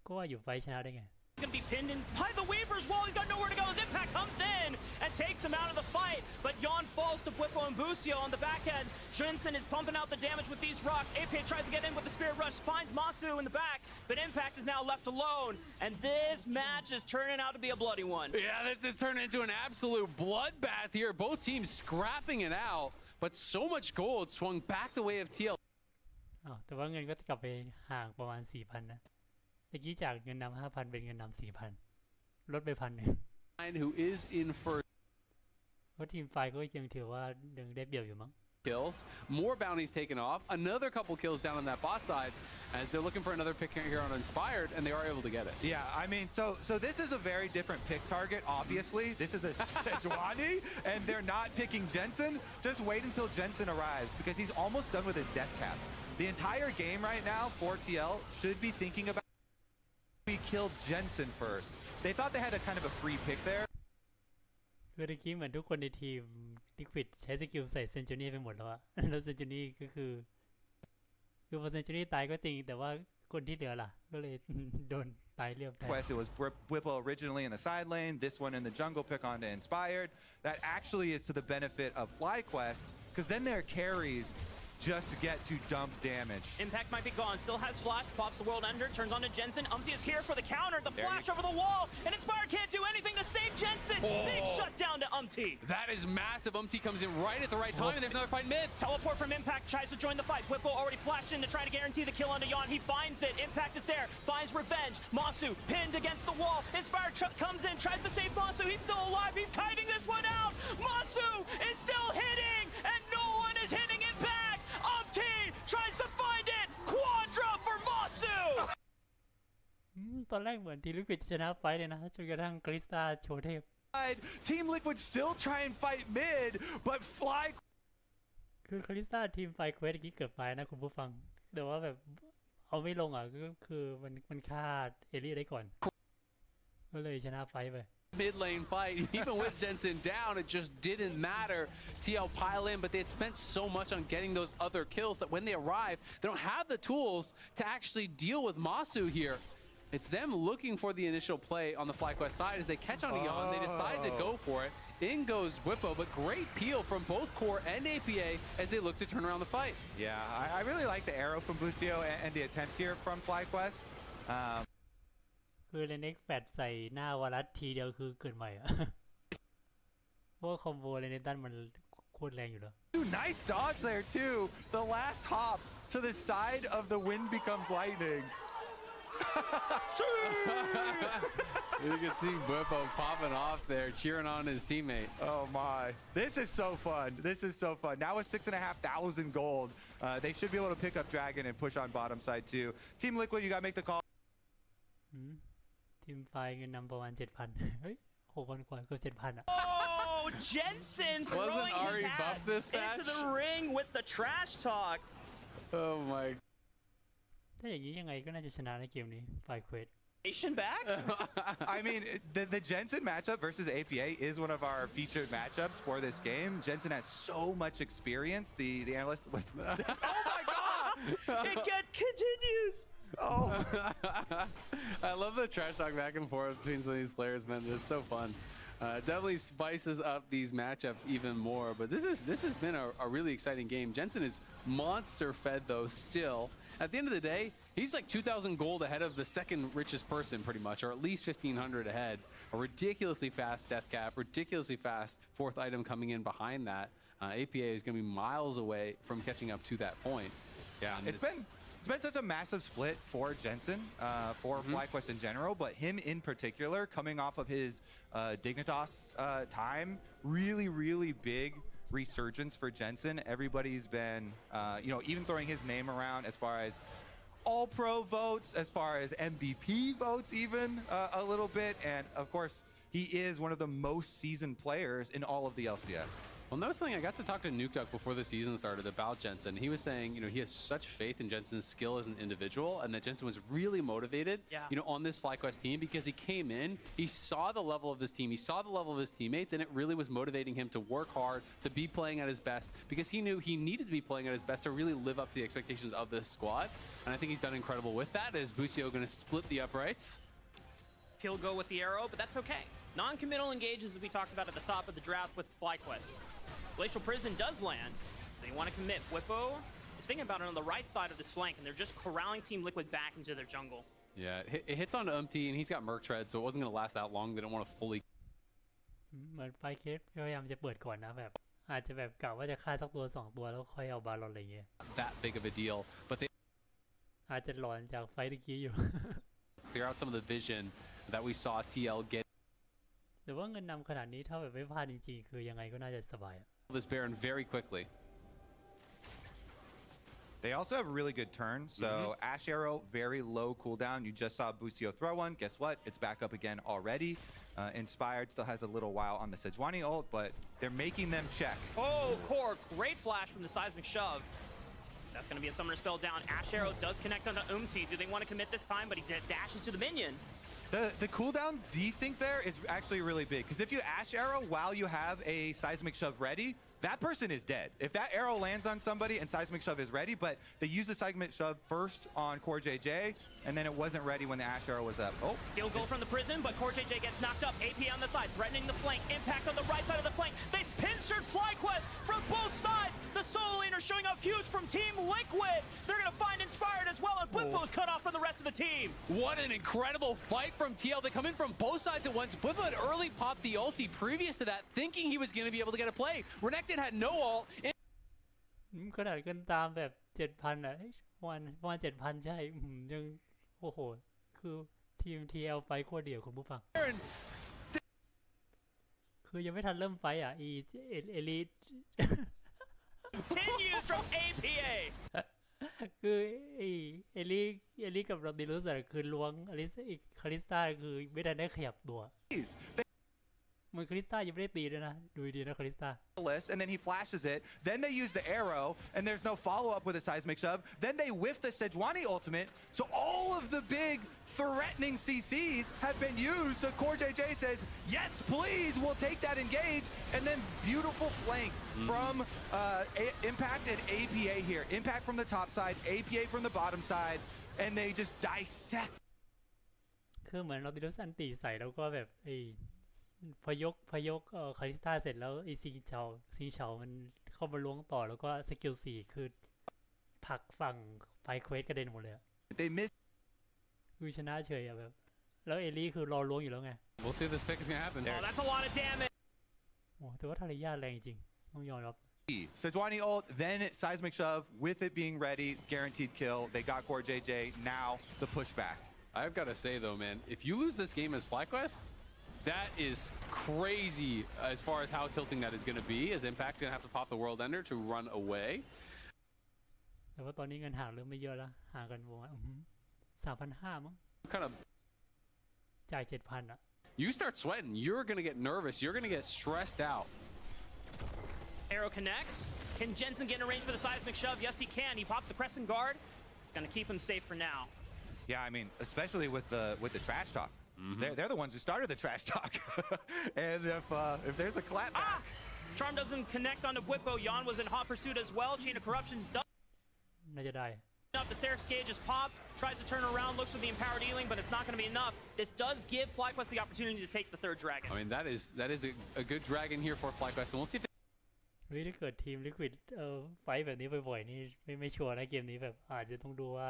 [SPEAKER 3] ก็ว่าอยู่ไฟชนะได้ไง
[SPEAKER 1] Gonna be pinned in by the Weaver's wall. He's got nowhere to go. His Impact comes in and takes him out of the fight. But Yon falls to Bwipo and Busio on the back end. Jensen is pumping out the damage with these rocks. APA tries to get in with the Spirit Rush, finds Masu in the back, but Impact is now left alone. And this match is turning out to be a bloody one.
[SPEAKER 4] Yeah, this has turned into an absolute bloodbath here. Both teams scrapping it out, but so much gold swung back the way of TL.
[SPEAKER 3] แต่ว่าเงินก็กลับไปห่างประมาณ 4,000 นะ ตะกี้จากเงินนำ 5,000 เป็นเงินนำ 4,000 ลดไป 1,000
[SPEAKER 4] who is in first
[SPEAKER 3] เพราะทีมไฟก็ยังถือว่ายังได้เปรียบอยู่มั้ง
[SPEAKER 4] kills, more bounties taken off, another couple kills down on that bot side as they're looking for another pick here on Inspired, and they are able to get it.
[SPEAKER 2] Yeah, I mean, so this is a very different pick target, obviously. This is a Sejuani, and they're not picking Jensen. Just wait until Jensen arrives, because he's almost done with his death cap. The entire game right now, 4TL should be thinking about we killed Jensen first. They thought they had a kind of a free pick there.
[SPEAKER 3] คือตะกี้เหมือนทุกคนในทีมลิควิดใช้สกิลใส่เซนจูนี่ไปหมดแล้วอะ แล้วเซนจูนี่ก็คือพอเซนจูนี่ตายก็จริงแต่ว่าคนที่เหลือล่ะก็เลย โดนตายเรียบแทน
[SPEAKER 2] It was Whippo originally in the side lane, this one in the jungle pick onto Inspired. That actually is to the benefit of FlyQuest, because then their carries just get to dump damage.
[SPEAKER 1] Impact might be gone. Still has flash. Pops the world ender. Turns on to Jensen. is here for the counter. The flash over the wall. And Inspired can't do anything to save Jensen. Big shutdown to
[SPEAKER 4] That is massive. comes in right at the right time, and there's another fight mid.
[SPEAKER 1] Teleport from Impact. Tries to join the fight. Whippo already flashed in to try to guarantee the kill onto Yon. He finds it. Impact is there. Finds revenge. Masu pinned against the wall. Inspired comes in. Tries to save Masu. He's still alive. He's kiting this one out. Masu is still hitting. And no one is hitting Impact. Tries to find it. Quadra for Masu.
[SPEAKER 3] ตอนแรกเหมือนทีมลิควิดจะชนะไฟท์เลยนะจนกระทั่งคริสตาโชว์เทพ
[SPEAKER 2] Team Liquid still try and fight mid, but Fly
[SPEAKER 3] คือคริสตาทีมไฟเควสกี้เกือบตายนะคุณผู้ฟังแต่ว่าแบบเอาไม่ลงอ่ะก็คือมันฆ่าเอลี่ได้ก่อนก็เลยชนะไฟท์ไป
[SPEAKER 4] Mid lane fight, even with Jensen down, it just didn't matter. TL pile in, but they had spent so much on getting those other kills that when they arrive, they don't have the tools to actually deal with Masu here. It's them looking for the initial play on the FlyQuest side as they catch on to Yon. They decide to go for it. In goes Whippo, but great peel from both Core and APA as they look to turn around the fight.
[SPEAKER 2] Yeah, I really like the arrow from Busio and the attempt here from FlyQuest.
[SPEAKER 3] คือเลนเอ็กแฟดใส่หน้าวารัสทีเดียวคือเกิดใหม่อะ เพราะว่าคอมโบเลนตันมันโคตรแรงอยู่แล้ว
[SPEAKER 2] Nice dodge there too. The last hop to the side of the wind becomes lightning.
[SPEAKER 4] You can see Whippo popping off there, cheering on his teammate.
[SPEAKER 2] Oh my. This is so fun. This is so fun. Now with 6,500 gold, they should be able to pick up Dragon and push on bottom side too. Team Liquid, you gotta make the call.
[SPEAKER 3] ทีมไฟเงินนำประมาณ 7,000 เฮ้ย 6,000 กว่าเกือบ 7,000 อ่ะ
[SPEAKER 1] Oh, Jensen throwing his hat into the ring with the trash talk.
[SPEAKER 4] Oh my.
[SPEAKER 3] ถ้าอย่างนี้ยังไงก็น่าจะชนะในเกมนี้ไฟเควส
[SPEAKER 1] Back?
[SPEAKER 2] I mean, the Jensen matchup versus APA is one of our featured matchups for this game. Jensen has so much experience. The analyst was... Oh my god!
[SPEAKER 1] It continues.
[SPEAKER 2] Oh.
[SPEAKER 4] I love the trash talk back and forth between some of these players, man. This is so fun. Definitely spices up these matchups even more. But this has been a really exciting game. Jensen is monster fed though still. At the end of the day, he's like 2,000 gold ahead of the second richest person pretty much, or at least 1,500 ahead. A ridiculously fast death cap, ridiculously fast fourth item coming in behind that. APA is going to be miles away from catching up to that point.
[SPEAKER 2] Yeah, it's been such a massive split for Jensen, for FlyQuest in general, but him in particular, coming off of his Dignitas time, really big resurgence for Jensen. Everybody's been, even throwing his name around as far as all-pro votes, as far as MVP votes even a little bit, and of course, he is one of the most seasoned players in all of the LCS.
[SPEAKER 4] Well, no, something I got to talk to Nukeduck before the season started about Jensen. He was saying, he has such faith in Jensen's skill as an individual, and that Jensen was really motivated, on this FlyQuest team because he came in, he saw the level of this team, he saw the level of his teammates, and it really was motivating him to work hard, to be playing at his best, because he knew he needed to be playing at his best to really live up to the expectations of this squad. And I think he's done incredible with that. Is Busio going to split the uprights?
[SPEAKER 1] He'll go with the arrow, but that's okay. Non-committal engages, as we talked about at the top of the draft with FlyQuest. Glacial Prison does land. They want to commit. Whippo is thinking about it on the right side of this flank, and they're just corralling Team Liquid back into their jungle.
[SPEAKER 4] Yeah, it hits onto and he's got Merc Tread, so it wasn't going to last that long. They don't want to fully...
[SPEAKER 3] เหมือนไฟเคสพยายามจะเปิดก่อนนะแบบอาจจะแบบกะว่าจะฆ่าสักตัว2ตัวแล้วค่อยเอาบาลอนอะไรเงี้ย
[SPEAKER 4] that big of a deal, but they
[SPEAKER 3] อาจจะหลอนจากไฟตะกี้อยู่
[SPEAKER 4] clear out some of the vision that we saw TL get
[SPEAKER 3] แต่ว่าเงินนำขนาดนี้ถ้าแบบไม่พลาดจริงๆคือยังไงก็น่าจะสบาย
[SPEAKER 4] this Baron very quickly.
[SPEAKER 2] They also have a really good turn. So Ash Arrow, very low cooldown. You just saw Busio throw one. Guess what? It's back up again already. Inspired still has a little while on the Sejuani ult, but they're making them check.
[SPEAKER 1] Oh, Core, great flash from the seismic shove. That's going to be a summoner spell down. Ash Arrow does connect onto Do they want to commit this time? But he dashes to the minion.
[SPEAKER 2] The cooldown desync there is actually really big, because if you Ash Arrow while you have a seismic shove ready, that person is dead. If that arrow lands on somebody and seismic shove is ready, but they use the seismic shove first on Core JJ, and then it wasn't ready when the Ash Arrow was up. Oh,
[SPEAKER 1] He'll go from the prison, but Core JJ gets knocked up. AP on the side, threatening the flank. Impact on the right side of the flank. They've pincered FlyQuest from both sides. The solo laner showing up huge from Team Liquid. They're going to find Inspired as well, and Bwipo's cut off from the rest of the team.
[SPEAKER 4] What an incredible fight from TL. They come in from both sides at once. Bwipo had early popped the ulti previous to that, thinking he was going to be able to get a play. Renekton had no ult.
[SPEAKER 3] ขนาดกันตามแบบ 7,000 อ่ะวัน 7,000 ใช่ยังโอ้โหคือทีม TL ไฟโคตรเดี่ยวคุณผู้ฟังคือยังไม่ทันเริ่มไฟอ่ะเอลิ
[SPEAKER 1] Continues from APA.
[SPEAKER 3] คือเอลิกับเราดิลุสคือล้วงคาริสตาคือไม่ทันได้ขยับตัว มันคาริสตายังไม่ได้ตีด้วยนะดูดีนะคาริสตา
[SPEAKER 2] and then he flashes it. Then they use the arrow, and there's no follow-up with a seismic shove. Then they whiff the Sejuani ultimate. So all of the big threatening CCs have been used. So Core JJ says, yes, please, we'll take that engage. And then beautiful flank from Impact and APA here. Impact from the top side, APA from the bottom side, and they just dissect.
[SPEAKER 3] คือเหมือนเราดิลุสอันตีใส่แล้วก็แบบพยกคาริสตาเสร็จแล้วซิงเฉามันเข้ามาล้วงต่อแล้วก็สกิล4คือผลักฝั่งไฟเควสกระเด็นหมดเลยคือชนะเฉยอะแบบแล้วเอลี่คือรอล้วงอยู่แล้วไง
[SPEAKER 4] We'll see if this pick is gonna happen.
[SPEAKER 1] Oh, that's a lot of damage.
[SPEAKER 3] โอ้แต่ว่าทารยาแรงจริงต้องยอมรับ
[SPEAKER 2] Sejuani ult, then seismic shove. With it being ready, guaranteed kill. They got Core JJ. Now the pushback.
[SPEAKER 4] I've got to say though, man, if you lose this game as FlyQuest, that is crazy as far as how tilting that is going to be. Is Impact going to have to pop the World Ender to run away?
[SPEAKER 3] แต่ว่าตอนนี้เงินห่างเริ่มไม่เยอะแล้วห่างกันประมาณ3,500 มั้ง
[SPEAKER 4] Kind of
[SPEAKER 3] จ่าย 7,000 อ่ะ
[SPEAKER 4] You start sweating, you're going to get nervous, you're going to get stressed out.
[SPEAKER 1] Arrow connects. Can Jensen get in range for the seismic shove? Yes, he can. He pops the Crescent Guard. It's going to keep him safe for now.
[SPEAKER 2] Yeah, I mean, especially with the trash talk. They're the ones who started the trash talk. And if there's a clapback.
[SPEAKER 1] Charm doesn't connect onto Bwipo. Yan was in hot pursuit as well. Chain of Corruptions does.
[SPEAKER 3] น่าจะได้
[SPEAKER 1] The Seraph Gauge is popped. Tries to turn around. Looks for the Empowered Healing, but it's not going to be enough. This does give FlyQuest the opportunity to take the third dragon.
[SPEAKER 4] I mean, that is a good dragon here for FlyQuest, and we'll see if
[SPEAKER 3] ถ้าเกิดทีมลิควิดไฟแบบนี้บ่อยๆนี่ไม่ชัวร์นะเกมนี้แบบอาจจะต้องดูว่า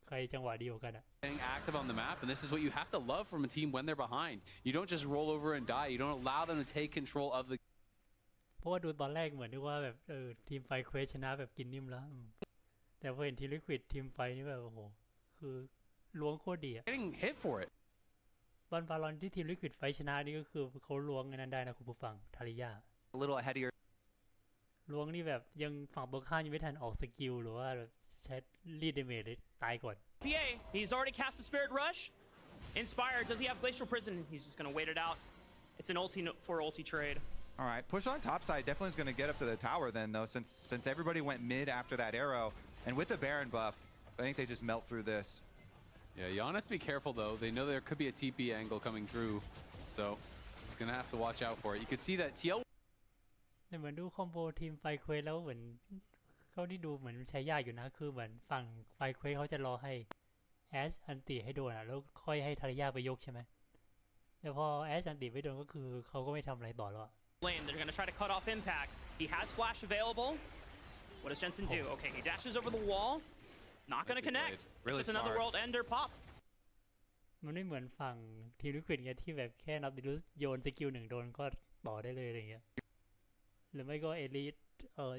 [SPEAKER 3] ใครจังหวะดีกว่ากันอ่ะ
[SPEAKER 4] staying active on the map, and this is what you have to love from a team when they're behind. You don't just roll over and die. You don't allow them to take control of the.
[SPEAKER 3] เพราะว่าดูตอนแรกเหมือนที่ว่าแบบทีมไฟเควสชนะแบบกินนิ่มแล้วแต่พอเห็นทีมลิควิดทีมไฟนี่แบบโอ้โหคือล้วงโคตรดีอ่ะ
[SPEAKER 4] Getting hit for it.
[SPEAKER 3] บอลบาลอนที่ทีมลิควิดไฟชนะนี่ก็คือเขาล้วงนั้นได้นะคุณผู้ฟังทาริยา
[SPEAKER 2] A little ahead of your.
[SPEAKER 3] ล้วงนี่แบบยังฝั่งตรงข้ามยังไม่ทันออกสกิลหรือว่าแบบใช้รีดเดเมจเลยตายก่อน
[SPEAKER 1] PA, he's already cast the Spirit Rush. Inspired, does he have Glacial Prison? He's just going to wait it out. It's an ulti for ulti trade.
[SPEAKER 2] All right, push on top side definitely is going to get up to the tower then, though, since everybody went mid after that arrow. And with the Baron buff, I think they just melt through this.
[SPEAKER 4] Yeah, Jan has to be careful, though. They know there could be a TP angle coming through, so he's going to have to watch out for it. You could see that TL.
[SPEAKER 3] แต่เหมือนดูคอมโบทีมไฟเควสแล้วเหมือนเขาที่ดูเหมือนใช้ยากอยู่นะคือเหมือนฝั่งไฟเควสเขาจะรอให้แอชอันติให้โดนแล้วค่อยให้ทารยาไปยกใช่ไหมแต่พอแอชอันติไม่โดนก็คือเขาก็ไม่ทำอะไรต่อแล้ว
[SPEAKER 1] Lane, they're going to try to cut off Impact. He has Flash available. What does Jensen do? Okay, he dashes over the wall. Not going to connect.
[SPEAKER 2] Really
[SPEAKER 1] It's just another World Ender popped.
[SPEAKER 3] มันไม่เหมือนฝั่งทีมลิควิดไงที่แบบแค่นับดิลุสโยนสกิล1โดนก็ต่อได้เลยอะไรเงี้ยหรือไม่ก็เอลิท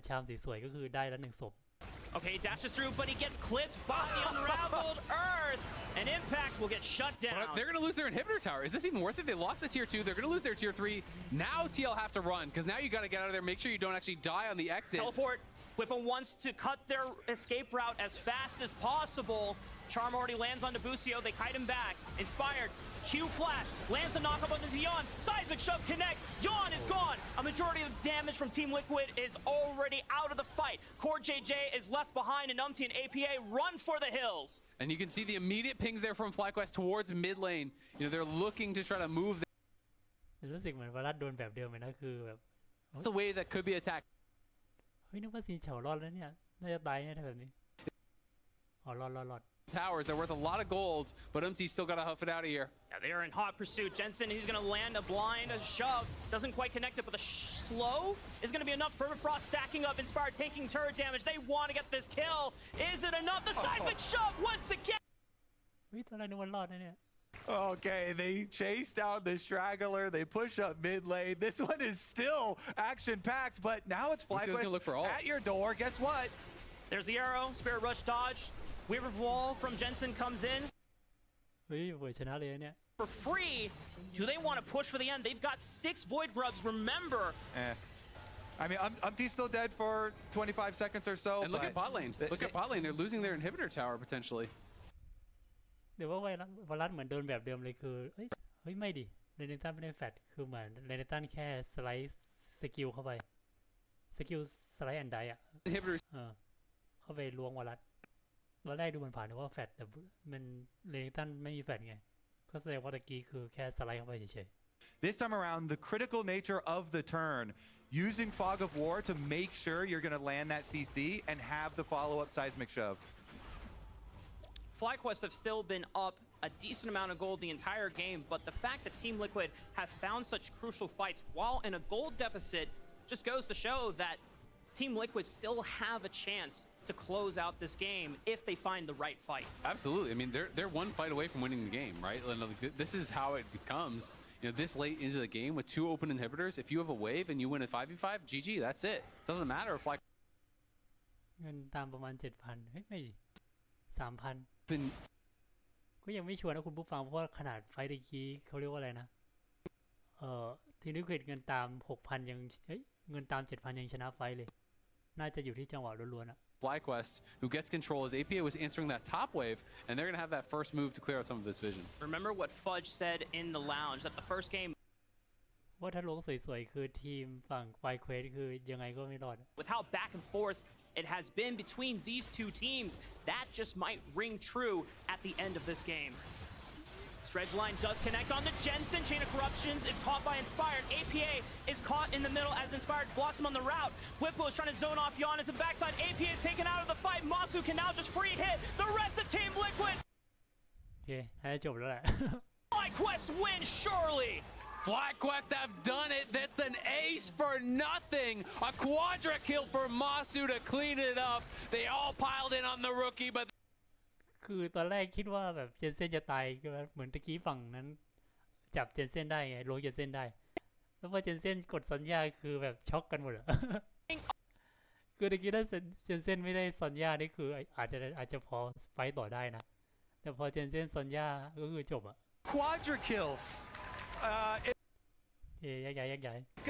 [SPEAKER 3] ชามสวยๆก็คือได้แล้ว1ศพ
[SPEAKER 1] Okay, he dashes through, but he gets clipped by the unraveled Earth, and Impact will get shut down.
[SPEAKER 4] But they're going to lose their inhibitor tower. Is this even worth it? They lost the tier 2. They're going to lose their tier 3. Now TL have to run, because now you got to get out of there. Make sure you don't actually die on the exit.
[SPEAKER 1] Teleport. Whippo wants to cut their escape route as fast as possible. Charm already lands on Busio. They kite him back. Inspired. Q flash. Lands the knockup onto Yon. Seismic shove connects. Yon is gone. A majority of the damage from Team Liquid is already out of the fight. Core JJ is left behind, and Umti and APA run for the hills.
[SPEAKER 4] And you can see the immediate pings there from FlyQuest towards mid lane. You know, they're looking to try to move.
[SPEAKER 3] รู้สึกเหมือนวารัสโดนแบบเดิมเลยนะคือแบบ
[SPEAKER 4] That's the way that could be attacked.
[SPEAKER 3] เฮ้ยนึกว่าซีนเฉารอดแล้วเนี่ยน่าจะตายเนี่ยถ้าแบบนี้อ๋อรอด
[SPEAKER 4] Towers, they're worth a lot of gold, but Umti's still got to huff it out of here.
[SPEAKER 1] Yeah, they are in hot pursuit. Jensen, he's going to land a blind, a shove. Doesn't quite connect it, but the slow is going to be enough. Permafrost stacking up. Inspired taking turret damage. They want to get this kill. Is it enough? The seismic shove once again.
[SPEAKER 3] เฮ้ยตอนแรกนึกว่ารอดนะเนี่ย
[SPEAKER 2] Okay, they chase down the straggler. They push up mid lane. This one is still action-packed, but now it's FlyQuest at your door. Guess what?
[SPEAKER 1] There's the arrow. Spirit Rush dodge. Weaver Wall from Jensen comes in.
[SPEAKER 3] เฮ้ยเวอร์ชนะเลยเนี่ย
[SPEAKER 1] For free. Do they want to push for the end? They've got 6 Void Grubs, remember.
[SPEAKER 2] I mean, Umti's still dead for 25 seconds or so.
[SPEAKER 4] And look at bot lane. Look at bot lane. They're losing their inhibitor tower potentially.
[SPEAKER 3] เดี๋ยวว่าวารัสเหมือนโดนแบบเดิมเลยคือเฮ้ยไม่ดิเรเนตันไม่ได้แฟดคือเหมือนเรเนตันแค่สไลด์สกิลเข้าไปสกิลสไลด์แอนด์ไดอะ
[SPEAKER 4] Inhibitors.
[SPEAKER 3] เข้าไปล้วงวารัสตอนแรกดูมันผ่านนึกว่าแฟดแต่มันเรเนตันไม่มีแฟดไงก็แสดงว่าตะกี้คือแค่สไลด์เข้าไปเฉย
[SPEAKER 2] This time around, the critical nature of the turn, using Fog of War to make sure you're going to land that CC and have the follow-up seismic shove.
[SPEAKER 1] FlyQuest have still been up a decent amount of gold the entire game, but the fact that Team Liquid have found such crucial fights while in a gold deficit just goes to show that Team Liquid still have a chance to close out this game if they find the right fight.
[SPEAKER 4] Absolutely. I mean, they're one fight away from winning the game, right? This is how it becomes. You know, this late into the game with 2 open inhibitors, if you have a wave and you win a 5v5, GG, that's it. Doesn't matter if like
[SPEAKER 3] ๆเงินตามประมาณ 7,000 เฮ้ยไม่ดิ 3,000
[SPEAKER 4] been
[SPEAKER 3] ก็ยังไม่ชัวร์นะคุณผู้ฟังเพราะว่าขนาดไฟตะกี้เขาเรียกว่าอะไรนะทีมลิควิดเงินตาม 6,000 ยังเงินตาม 7,000 ยังชนะไฟเลยน่าจะอยู่ที่จังหวะล้วนๆอะ
[SPEAKER 4] FlyQuest, who gets control as APA was answering that top wave, and they're going to have that first move to clear out some of this vision.
[SPEAKER 1] Remember what Fudge said in the lounge that the first game
[SPEAKER 3] ว่าถ้าลงสวยๆคือทีมฝั่งไฟเควสคือยังไงก็ไม่รอด
[SPEAKER 1] with how back and forth it has been between these 2 teams, that just might ring true at the end of this game. Stretch line does connect on the Jensen. Chain of Corruptions is caught by Inspired. APA is caught in the middle as Inspired blocks him on the route. Whippo is trying to zone off Yon into the backside. APA is taken out of the fight. Masu can now just free hit the rest of Team Liquid.
[SPEAKER 3] โอเคน่าจะจบแล้วแหละ
[SPEAKER 1] FlyQuest wins surely.
[SPEAKER 4] FlyQuest have done it. That's an ace for nothing. A quadra kill for Masu to clean it up. They all piled in on the rookie, but
[SPEAKER 3] คือตอนแรกคิดว่าแบบเจนเซ่นจะตายก็เหมือนตะกี้ฝั่งนั้นจับเจนเซ่นได้ไงลงเจนเซ่นได้แล้วพอเจนเซ่นกดสัญญาคือแบบช็อกกันหมดอะ คือตะกี้ถ้าเจนเซ่นไม่ได้สัญญานี่คืออาจจะพอไฟต่อได้นะแต่พอเจนเซ่นสัญญาก็คือจบอะ
[SPEAKER 2] Quadra kills.
[SPEAKER 3] แยกย้าย